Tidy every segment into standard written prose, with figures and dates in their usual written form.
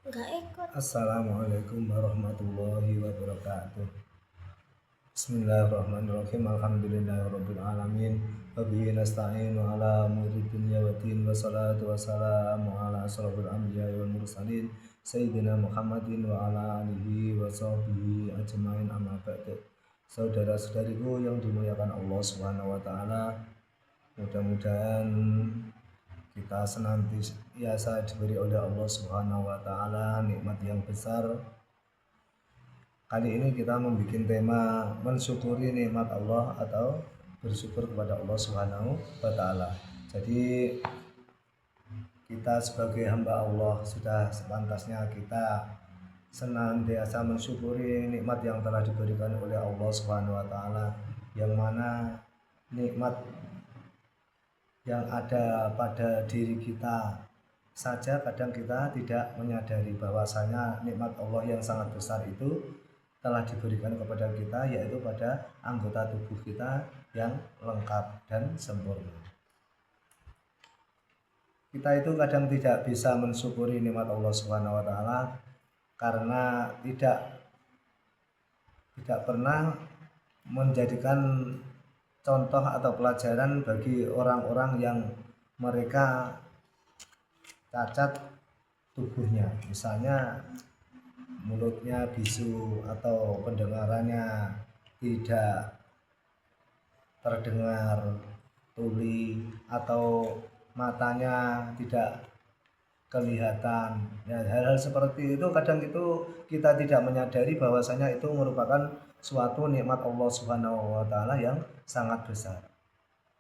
Nggak ikut. Assalamualaikum warahmatullahi wabarakatuh. Bismillahirrahmanirrahim. Alhamdulillahirabbil alamin. Wa bihi nasta'inu ala umuri dunya waddin. Wassalatu wassalamu ala asrofil anbiya'i wal mursalin sayyidina Muhammadin wa ala alihi wa sahbihi ajmain, amma ba'du. Saudara-saudariku yang dimuliakan Allah Subhanahu wa taala, mudah-mudahan kita senantiasa diberi oleh Allah Subhanahu wa taala nikmat yang besar. Kali ini kita membuat tema mensyukuri nikmat Allah atau bersyukur kepada Allah Subhanahu wa taala. Jadi kita sebagai hamba Allah sudah sepantasnya kita senantiasa mensyukuri nikmat yang telah diberikan oleh Allah Subhanahu wa taala, yang mana nikmat yang ada pada diri kita saja kadang kita tidak menyadari bahwasanya nikmat Allah yang sangat besar itu telah diberikan kepada kita, yaitu pada anggota tubuh kita yang lengkap dan sempurna. Kita itu kadang tidak bisa mensyukuri nikmat Allah Subhanahu wa taala karena tidak pernah menjadikan contoh atau pelajaran bagi orang-orang yang mereka cacat tubuhnya, misalnya mulutnya bisu atau pendengarannya tidak terdengar, tuli, atau matanya tidak kelihatan. Ya, hal-hal seperti itu kadang itu kita tidak menyadari bahwasanya itu merupakan suatu nikmat Allah Subhanahu wa taala yang sangat besar.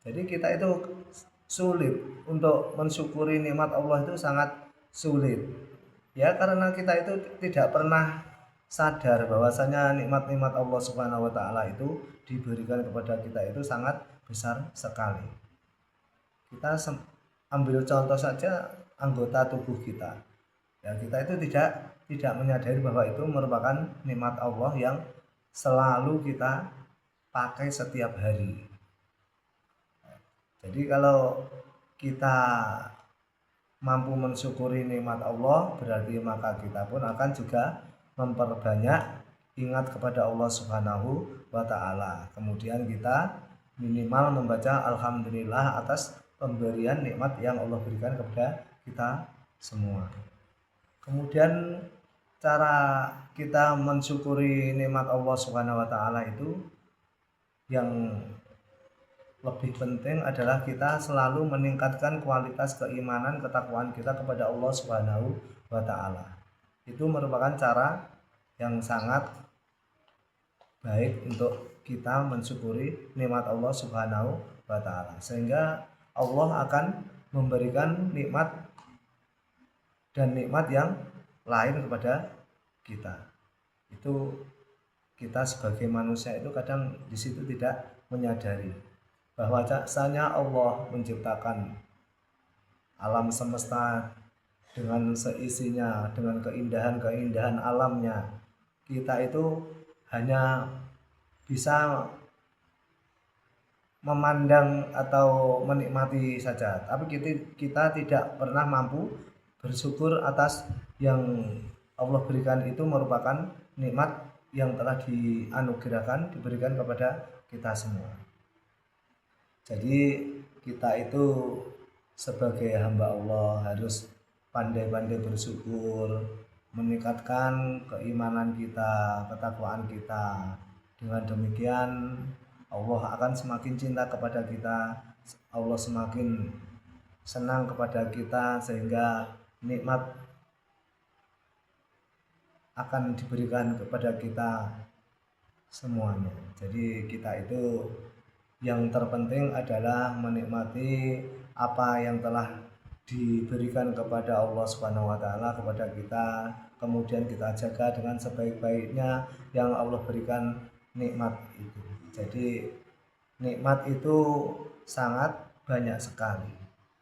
Jadi kita itu sulit untuk mensyukuri nikmat Allah, itu sangat sulit. Ya, karena kita itu tidak pernah sadar bahwasanya nikmat-nikmat Allah Subhanahu wa taala itu diberikan kepada kita itu sangat besar sekali. Kita ambil contoh saja anggota tubuh kita. Ya, kita itu tidak menyadari bahwa itu merupakan nikmat Allah yang selalu kita pakai setiap hari. Jadi kalau kita mampu mensyukuri nikmat Allah, berarti maka kita pun akan juga memperbanyak ingat kepada Allah Subhanahu wa taala. Kemudian kita minimal membaca alhamdulillah atas pemberian nikmat yang Allah berikan kepada kita semua. Kemudian cara kita mensyukuri nikmat Allah Subhanahu wa taala itu yang lebih penting adalah kita selalu meningkatkan kualitas keimanan, ketakwaan kita kepada Allah Subhanahu wa taala. Itu merupakan cara yang sangat baik untuk kita mensyukuri nikmat Allah Subhanahu wa taala, sehingga Allah akan memberikan nikmat dan nikmat yang lain kepada kita. Itu kita sebagai manusia itu kadang di situ tidak menyadari bahwa jasanya Allah menciptakan alam semesta dengan seisinya, dengan keindahan-keindahan alamnya. Kita itu hanya bisa memandang atau menikmati saja, tapi kita tidak pernah mampu bersyukur atas yang Allah berikan. Itu merupakan nikmat yang telah dianugerahkan, diberikan kepada kita semua. Jadi kita itu sebagai hamba Allah harus pandai-pandai bersyukur, meningkatkan keimanan kita, ketakwaan kita. Dengan demikian Allah akan semakin cinta kepada kita, Allah semakin senang kepada kita, sehingga nikmat akan diberikan kepada kita semuanya. Jadi kita itu yang terpenting adalah menikmati apa yang telah diberikan kepada Allah Subhanahu wa taala kepada kita, kemudian kita jaga dengan sebaik-baiknya yang Allah berikan nikmat itu. Jadi nikmat itu sangat banyak sekali.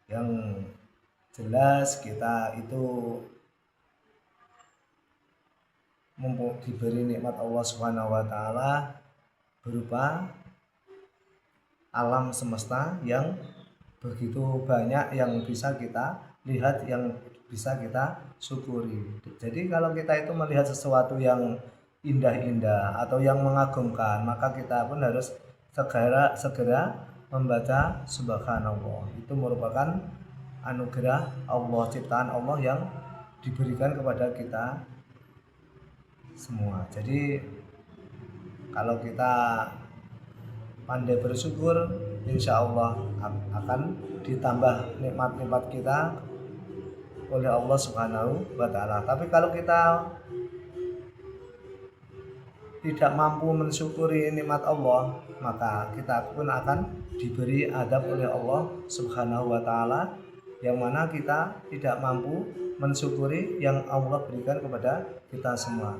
Yang jelas kita itu diberi nikmat Allah Subhanahu wa taala berupa alam semesta yang begitu banyak yang bisa kita lihat, yang bisa kita syukuri. Jadi kalau kita itu melihat sesuatu yang indah-indah atau yang mengagumkan, maka kita pun harus segera membaca subhanallah. Itu merupakan anugerah Allah, ciptaan Allah yang diberikan kepada kita semua. Jadi kalau kita pandai bersyukur, insya Allah akan ditambah nikmat-nikmat kita oleh Allah Subhanahu wa Ta'ala. Tapi kalau kita tidak mampu mensyukuri nikmat Allah, maka kita pun akan diberi adab oleh Allah Subhanahu wa Ta'ala, yang mana kita tidak mampu mensyukuri yang Allah berikan kepada kita semua.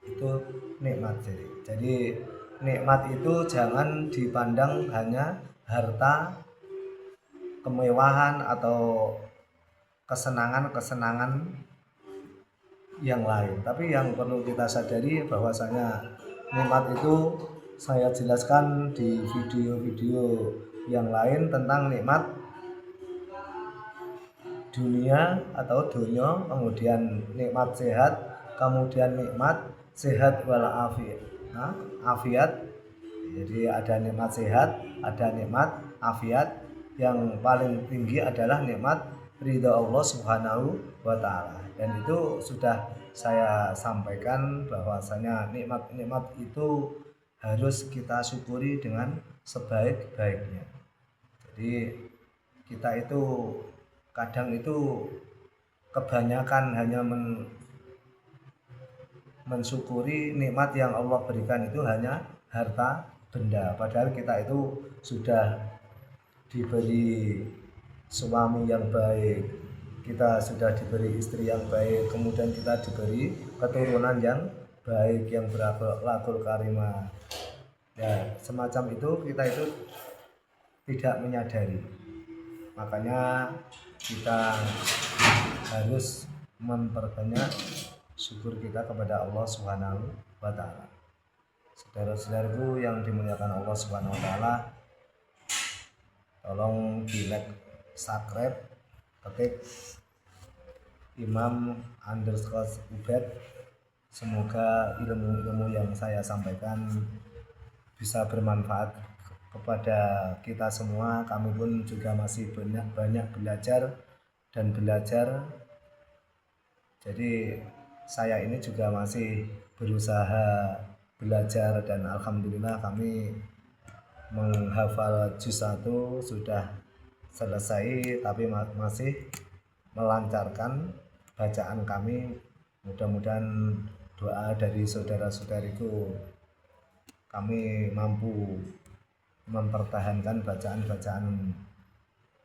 Itu nikmat. Jadi nikmat itu jangan dipandang hanya harta, kemewahan atau kesenangan-kesenangan yang lain. Tapi yang perlu kita sadari bahwasanya nikmat itu saya jelaskan di video-video yang lain tentang nikmat dunia atau dunia, kemudian nikmat sehat, kemudian nikmat sehat wal afiat. Jadi ada nikmat sehat, ada nikmat afiat. Yang paling tinggi adalah nikmat ridha Allah Subhanahu wa Ta'ala. Dan itu sudah saya sampaikan bahwasanya nikmat-nikmat itu harus kita syukuri dengan sebaik-baiknya. Jadi kita itu kadang itu kebanyakan hanya mensyukuri nikmat yang Allah berikan itu hanya harta benda, padahal kita itu sudah diberi suami yang baik, kita sudah diberi istri yang baik, kemudian kita diberi keturunan yang baik, yang berakhlakul karimah. Ya, semacam itu kita itu tidak menyadari. Makanya kita harus memperbanyak syukur kita kepada Allah Subhanahu wa Ta'ala. Saudara-saudaraku yang dimuliakan Allah Subhanahu wa Ta'ala, tolong di like, subscribe, ketik Imam_Ubed. Semoga ilmu-ilmu yang saya sampaikan bisa bermanfaat kepada kita semua. Kami pun juga masih banyak belajar dan belajar. Jadi saya ini juga masih berusaha belajar, dan alhamdulillah kami menghafal juz 1 sudah selesai, tapi masih melancarkan bacaan kami. Mudah-mudahan doa dari saudara-saudariku kami mampu mempertahankan bacaan-bacaan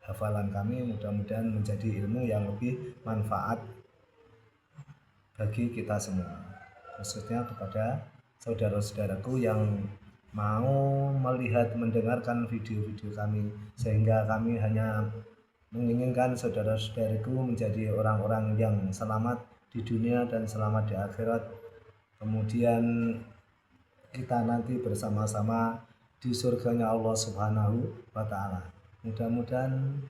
hafalan kami. Mudah-mudahan menjadi ilmu yang lebih manfaat bagi kita semua, khususnya kepada saudara-saudaraku yang mau melihat, mendengarkan video-video kami, sehingga kami hanya menginginkan saudara-saudariku menjadi orang-orang yang selamat di dunia dan selamat di akhirat. Kemudian kita nanti bersama-sama di surganya Allah Subhanahu wa Ta'ala. Mudah-mudahan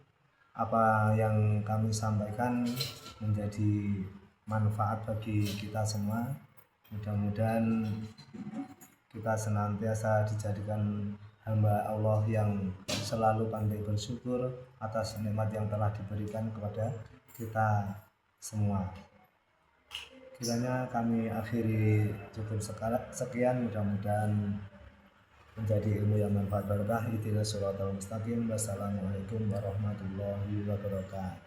apa yang kami sampaikan menjadi manfaat bagi kita semua. Mudah-mudahan kita senantiasa dijadikan hamba Allah yang selalu pandai bersyukur atas nikmat yang telah diberikan kepada kita semua. Kiranya kami akhiri cukup sekian, mudah-mudahan menjadi ilmu yang manfaat barokah. Ihdinas shiratal mustaqim. Wassalamualaikum warahmatullahi wabarakatuh.